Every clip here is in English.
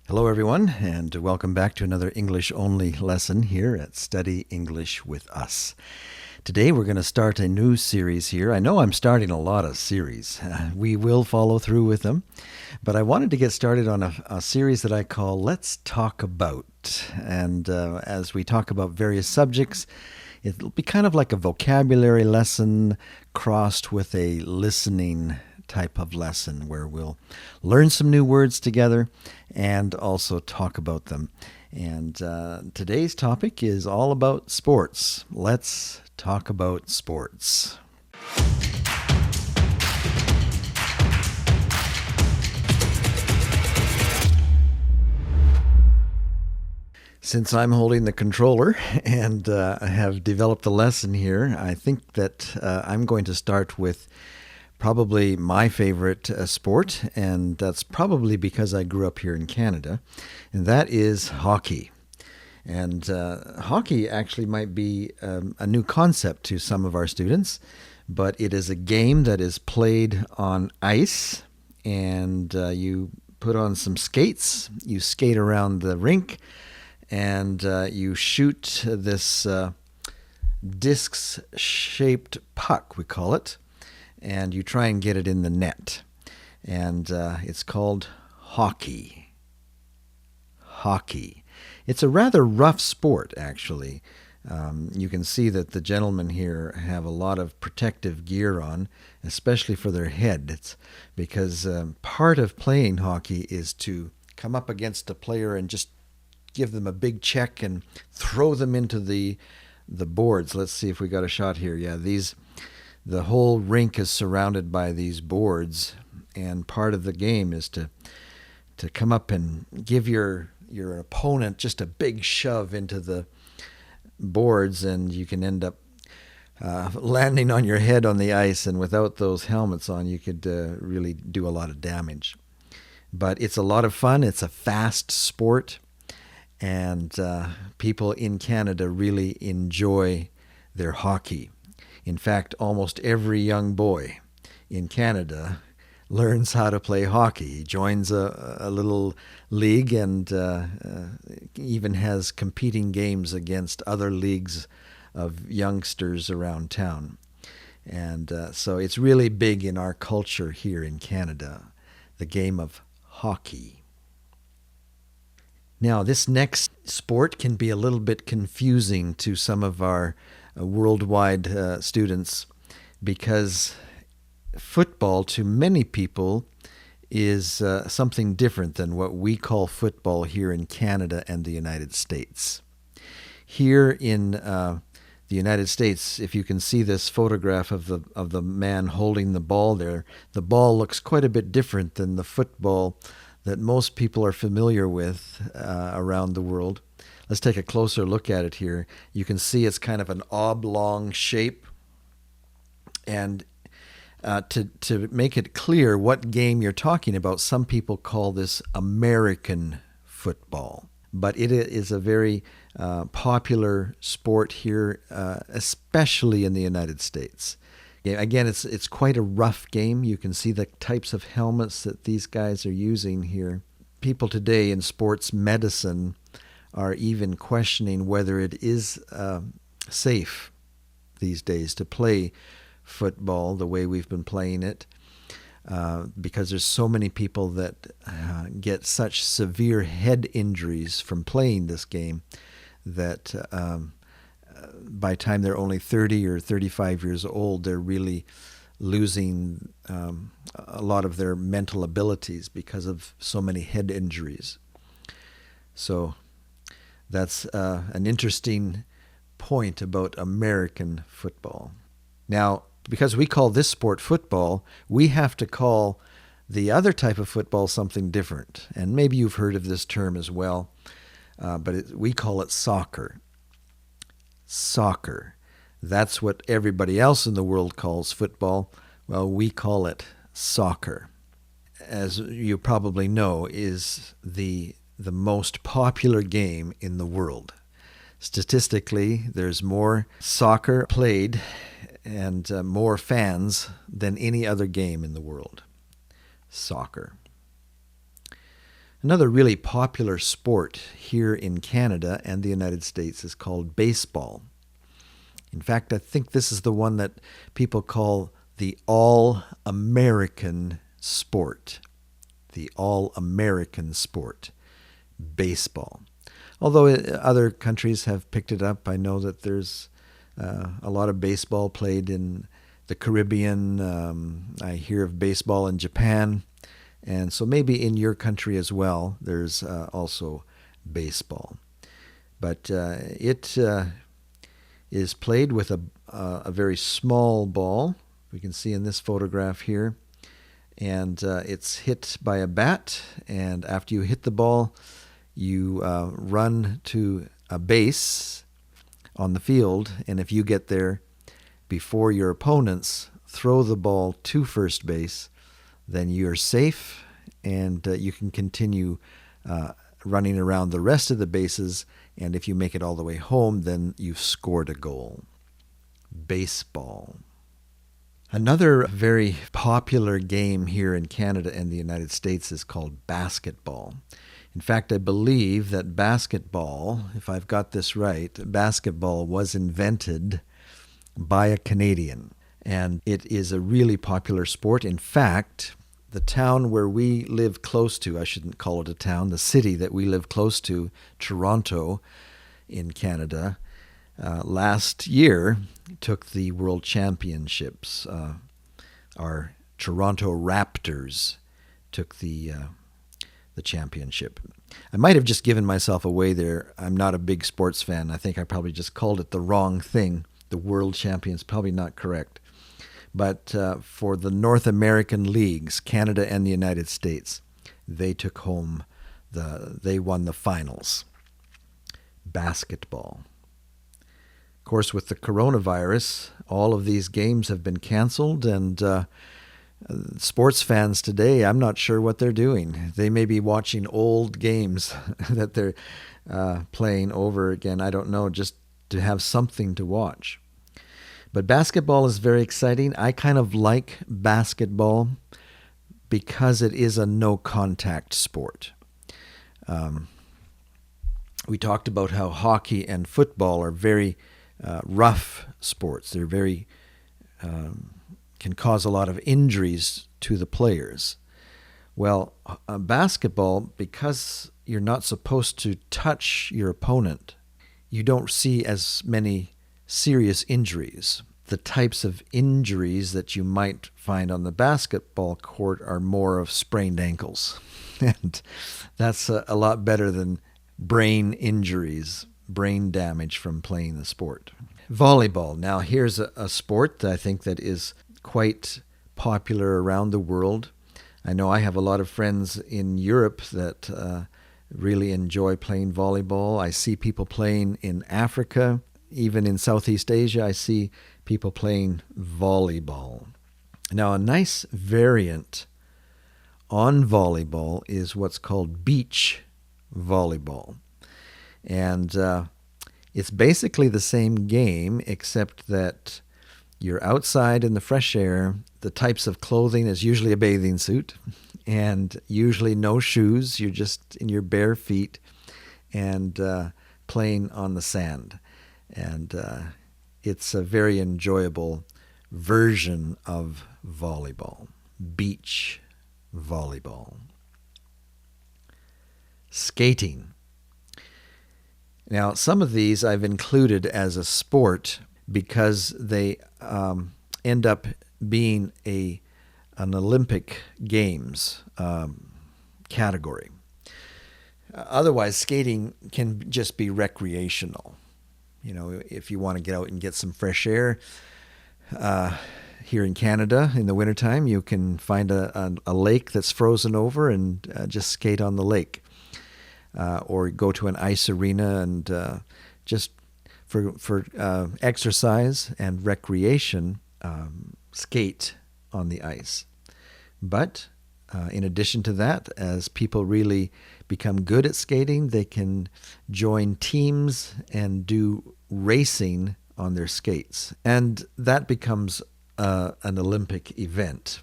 Hello, everyone, and welcome back to another English-only lesson here at Study English with Us. Today, we're going to start a new series here. I know I'm starting a lot of series. We will follow through with them, but I wanted to get started on a series that I call Let's Talk About. And as we talk about various subjects, it'll be kind of like a vocabulary lesson crossed with a listening type of lesson where we'll learn some new words together and also talk about them. And today's topic is all about sports. Let's talk about sports. Since I'm holding the controller and have developed the lesson here, I think that I'm going to start with probably my favorite sport, and that's probably because I grew up here in Canada, and that is hockey. And hockey actually might be a new concept to some of our students, but it is a game that is played on ice, and you put on some skates, you skate around the rink, and you shoot this disc-shaped puck, we call it, and you try and get it in the net. And it's called hockey. Hockey. It's a rather rough sport, actually. You can see that the gentlemen here have a lot of protective gear on, especially for their head. It's because part of playing hockey is to come up against a player and just give them a big check and throw them into the boards. Let's see if we got a shot here. Yeah, the whole rink is surrounded by these boards, and part of the game is to come up and give your opponent just a big shove into the boards, and you can end up landing on your head on the ice, and without those helmets on, you could really do a lot of damage. But it's a lot of fun. It's a fast sport, and people in Canada really enjoy their hockey. In fact, almost every young boy in Canada learns how to play hockey. He joins a little league and even has competing games against other leagues of youngsters around town. And so it's really big in our culture here in Canada, the game of hockey. Now, this next sport can be a little bit confusing to some of our worldwide students, because football to many people is something different than what we call football here in Canada and the United States. Here in the United States, if you can see this photograph of the man holding the ball there, the ball looks quite a bit different than the football that most people are familiar with around the world. Let's take a closer look at it here. You can see it's kind of an oblong shape. And to make it clear what game you're talking about, some people call this American football. But it is a very popular sport here, especially in the United States. Again, it's quite a rough game. You can see the types of helmets that these guys are using here. People today in sports medicine are even questioning whether it is safe these days to play football the way we've been playing it, because there's so many people that get such severe head injuries from playing this game that by the time they're only 30 or 35 years old, they're really losing a lot of their mental abilities because of so many head injuries. So that's an interesting point about American football. Now, because we call this sport football, we have to call the other type of football something different. And maybe you've heard of this term as well, but we call it soccer. Soccer. That's what everybody else in the world calls football. Well, we call it soccer. As you probably know, is the most popular game in the world. Statistically, there's more soccer played and more fans than any other game in the world. Soccer. Another really popular sport here in Canada and the United States is called baseball. In fact, I think this is the one that people call the all-American sport. The all-American sport, baseball. Although other countries have picked it up, I know that there's a lot of baseball played in the Caribbean. I hear of baseball in Japan. And so maybe in your country as well, there's also baseball. But it is played with a very small ball. We can see in this photograph here. And it's hit by a bat. And after you hit the ball, you run to a base on the field. And if you get there before your opponents throw the ball to first base, then you're safe and you can continue running around the rest of the bases. And if you make it all the way home, then you've scored a goal. Baseball. Another very popular game here in Canada and the United States is called basketball. In fact, I believe that basketball, if I've got this right, basketball was invented by a Canadian. And it is a really popular sport. In fact, the town where we live close to, I shouldn't call it a town, the city that we live close to, Toronto in Canada, last year took the World Championships. Our Toronto Raptors took the championship. I might have just given myself away there. I'm not a big sports fan. I think I probably just called it the wrong thing. The World Champions, probably not correct. But for the North American leagues, Canada and the United States, they took home they won the finals. Basketball. Of course, with the coronavirus, all of these games have been canceled, and sports fans today, I'm not sure what they're doing. They may be watching old games that they're playing over again. I don't know, just to have something to watch. But basketball is very exciting. I kind of like basketball because it is a no-contact sport. We talked about how hockey and football are very rough sports. They're very can cause a lot of injuries to the players. Well, basketball, because you're not supposed to touch your opponent, you don't see as many serious injuries. The types of injuries that you might find on the basketball court are more of sprained ankles. And that's a lot better than brain injuries, brain damage from playing the sport. Volleyball. Now, here's a sport that I think that is quite popular around the world. I know I have a lot of friends in Europe that really enjoy playing volleyball. I see people playing in Africa. Even in Southeast Asia, I see people playing volleyball. Now, a nice variant on volleyball is what's called beach volleyball. And it's basically the same game, except that you're outside in the fresh air. The types of clothing is usually a bathing suit and usually no shoes. You're just in your bare feet and playing on the sand. And it's a very enjoyable version of volleyball, beach volleyball. Skating. Now, some of these I've included as a sport because they end up being an Olympic Games category. Otherwise, skating can just be recreational. You know, if you want to get out and get some fresh air, here in Canada in the wintertime, you can find a lake that's frozen over and just skate on the lake. Or go to an ice arena and just for exercise and recreation, skate on the ice. But in addition to that, as people really become good at skating, they can join teams and do racing on their skates. And that becomes an Olympic event.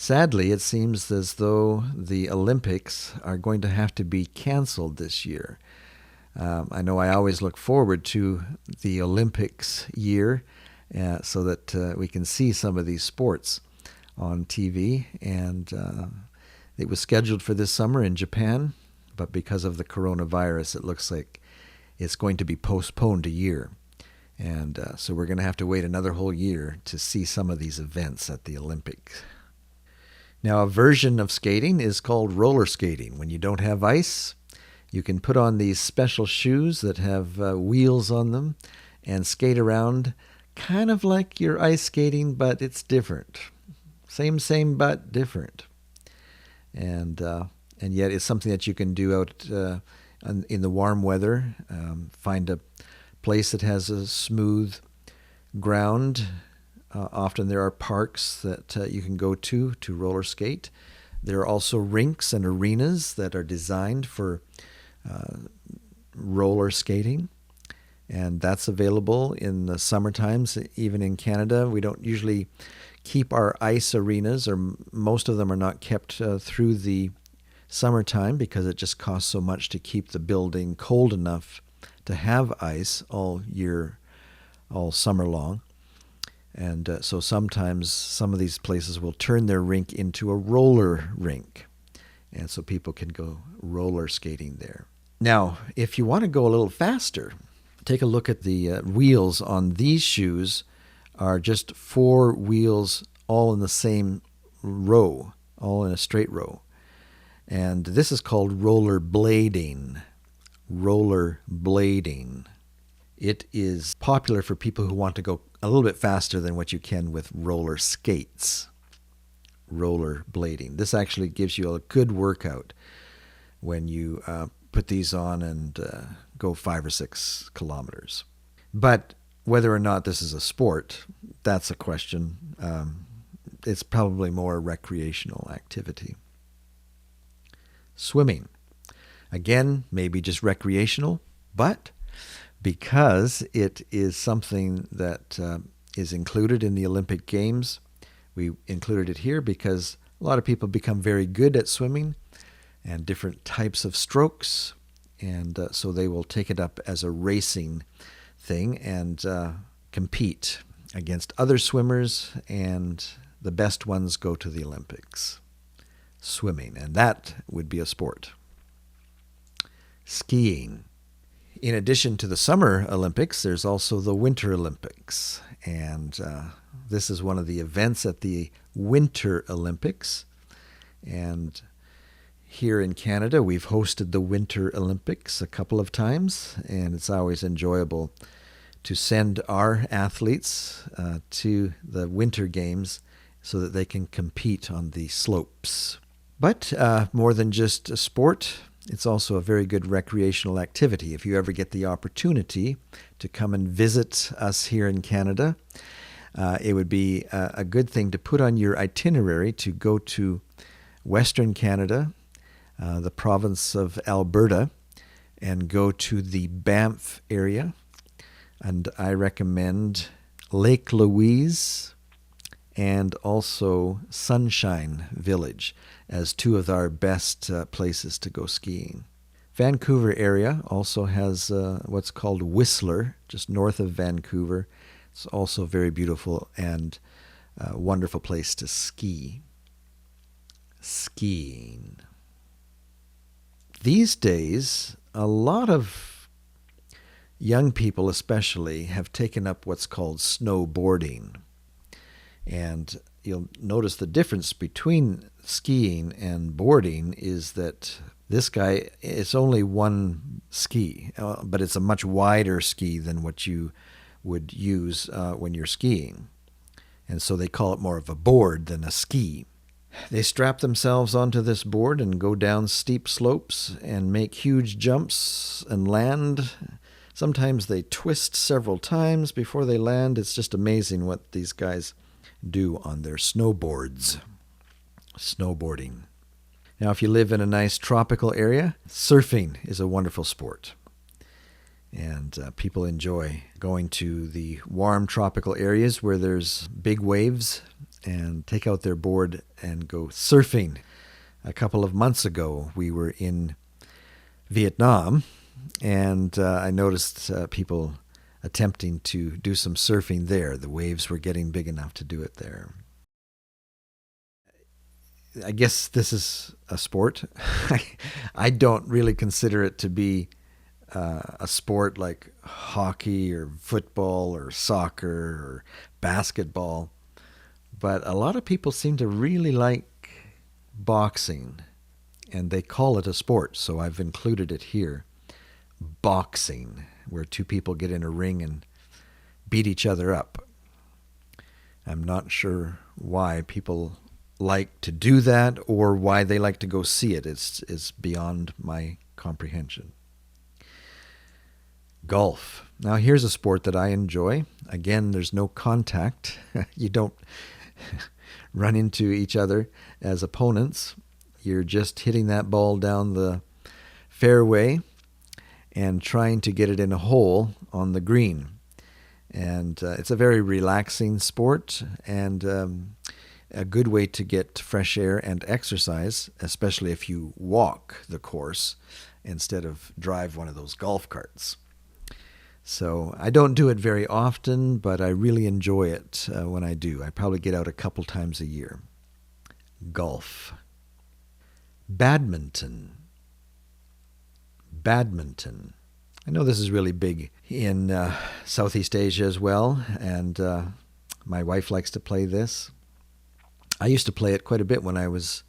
Sadly, it seems as though the Olympics are going to have to be canceled this year. I know I always look forward to the Olympics year so that we can see some of these sports on TV. And it was scheduled for this summer in Japan, but because of the coronavirus, it looks like it's going to be postponed a year. And so we're going to have to wait another whole year to see some of these events at the Olympics. Now, a version of skating is called roller skating. When you don't have ice, you can put on these special shoes that have wheels on them and skate around kind of like you're ice skating, but it's different. Same, but different. And yet it's something that you can do out in the warm weather. Find a place that has a smooth ground. Often there are parks that you can go to roller skate. There are also rinks and arenas that are designed for roller skating, and that's available in the summer times. Even in Canada, we don't usually keep our ice arenas, or most of them are not kept through the summertime because it just costs so much to keep the building cold enough to have ice all summer long. And so sometimes some of these places will turn their rink into a roller rink. And so people can go roller skating there. Now, if you want to go a little faster, take a look at the wheels on these shoes are just 4 wheels all in the same row, all in a straight row. And this is called roller blading. Roller blading. It is popular for people who want to go a little bit faster than what you can with roller skates. Roller blading. This actually gives you a good workout when you put these on and go 5 or 6 kilometers. But whether or not this is a sport, that's a question. It's probably more a recreational activity. Swimming. Again, maybe just recreational, but because it is something that is included in the Olympic Games, we included it here because a lot of people become very good at swimming and different types of strokes, and so they will take it up as a racing thing and compete against other swimmers, and the best ones go to the Olympics. Swimming, and that would be a sport. Skiing. In addition to the Summer Olympics, there's also the Winter Olympics, and this is one of the events at the Winter Olympics. And here in Canada, we've hosted the Winter Olympics a couple of times, and it's always enjoyable to send our athletes to the Winter Games so that they can compete on the slopes. But more than just a sport, it's also a very good recreational activity. If you ever get the opportunity to come and visit us here in Canada, it would be a good thing to put on your itinerary to go to Western Canada, the province of Alberta, and go to the Banff area. And I recommend Lake Louise and also Sunshine Village as 2 of our best places to go skiing. Vancouver area also has what's called Whistler, just north of Vancouver. It's also very beautiful and a wonderful place to ski. Skiing. These days, a lot of young people especially have taken up what's called snowboarding. And you'll notice the difference between skiing and boarding is that this guy, it's only one ski, but it's a much wider ski than what you would use when you're skiing. And so they call it more of a board than a ski. They strap themselves onto this board and go down steep slopes and make huge jumps and land. Sometimes they twist several times before they land. It's just amazing what these guys do on their snowboards. Snowboarding. Now, if you live in a nice tropical area, surfing is a wonderful sport. And people enjoy going to the warm tropical areas where there's big waves and take out their board and go surfing. A couple of months ago, we were in Vietnam, and I noticed people attempting to do some surfing there. The waves were getting big enough to do it there. I guess this is a sport. I don't really consider it to be a sport like hockey or football or soccer or basketball. But a lot of people seem to really like boxing, and they call it a sport, so I've included it here. Boxing, where two people get in a ring and beat each other up. I'm not sure why people like to do that or why they like to go see it. It's beyond my comprehension. Golf. Now here's a sport that I enjoy. Again, there's no contact. You don't run into each other as opponents. You're just hitting that ball down the fairway and trying to get it in a hole on the green. And it's a very relaxing sport and a good way to get fresh air and exercise, especially if you walk the course instead of drive one of those golf carts. So I don't do it very often, but I really enjoy it when I do. I probably get out a couple times a year. Golf. Badminton. Badminton. I know this is really big in Southeast Asia as well, and my wife likes to play this. I used to play it quite a bit when I was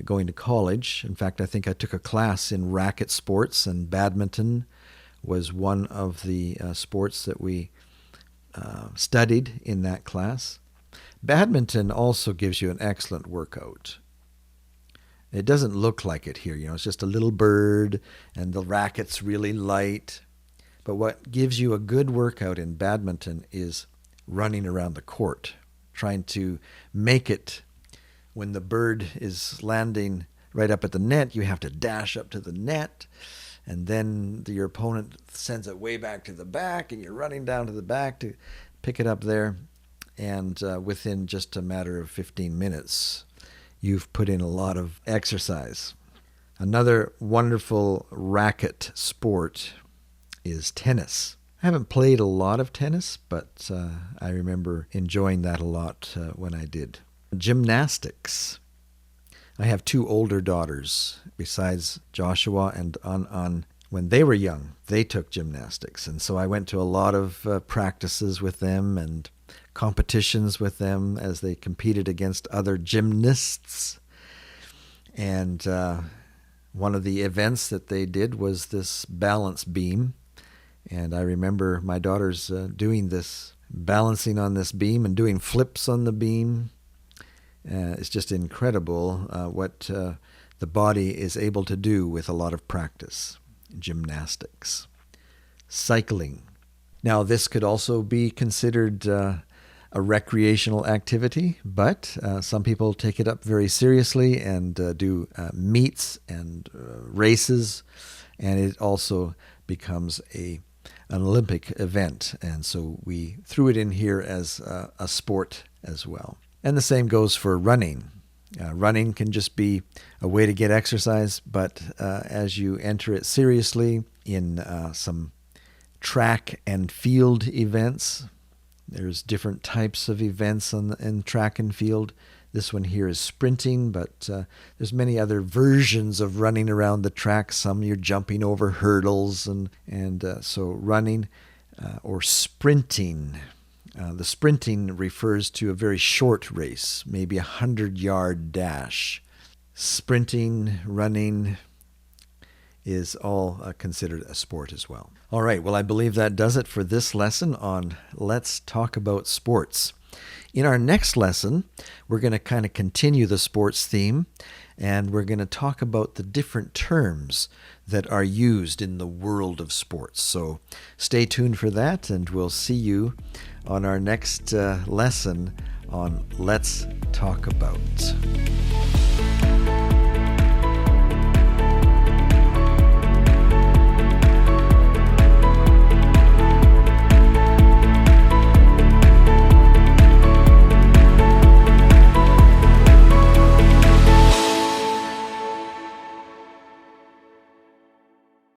going to college. In fact, I think I took a class in racket sports, and badminton was one of the sports that we studied in that class. Badminton also gives you an excellent workout. It doesn't look like it here, it's just a little bird and the racket's really light. But what gives you a good workout in badminton is running around the court, trying to make it. When the bird is landing right up at the net, you have to dash up to the net, and then your opponent sends it way back to the back, and you're running down to the back to pick it up there. And within just a matter of 15 minutes, you've put in a lot of exercise. Another wonderful racket sport is tennis. I haven't played a lot of tennis, but I remember enjoying that a lot when I did. Gymnastics. I have two older daughters. Besides Joshua and An, when they were young, they took gymnastics. And so I went to a lot of practices with them and competitions with them as they competed against other gymnasts. And one of the events that they did was this balance beam. And I remember my daughters doing this, balancing on this beam and doing flips on the beam. It's just incredible what the body is able to do with a lot of practice. Gymnastics. Cycling. Now, this could also be considered a recreational activity, but some people take it up very seriously and do meets and races, and it also becomes an Olympic event, and so we threw it in here as a sport as well. And the same goes for running. Running can just be a way to get exercise, but as you enter it seriously in some track and field events, there's different types of events in track and field. This one here is sprinting, but there's many other versions of running around the track. Some you're jumping over hurdles, and so running or sprinting. The sprinting refers to a very short race, maybe 100-yard dash. Sprinting, running is all considered a sport as well. All right, well, I believe that does it for this lesson on Let's Talk About Sports. In our next lesson, we're going to kind of continue the sports theme, and we're going to talk about the different terms that are used in the world of sports. So stay tuned for that, and we'll see you on our next lesson on Let's Talk About.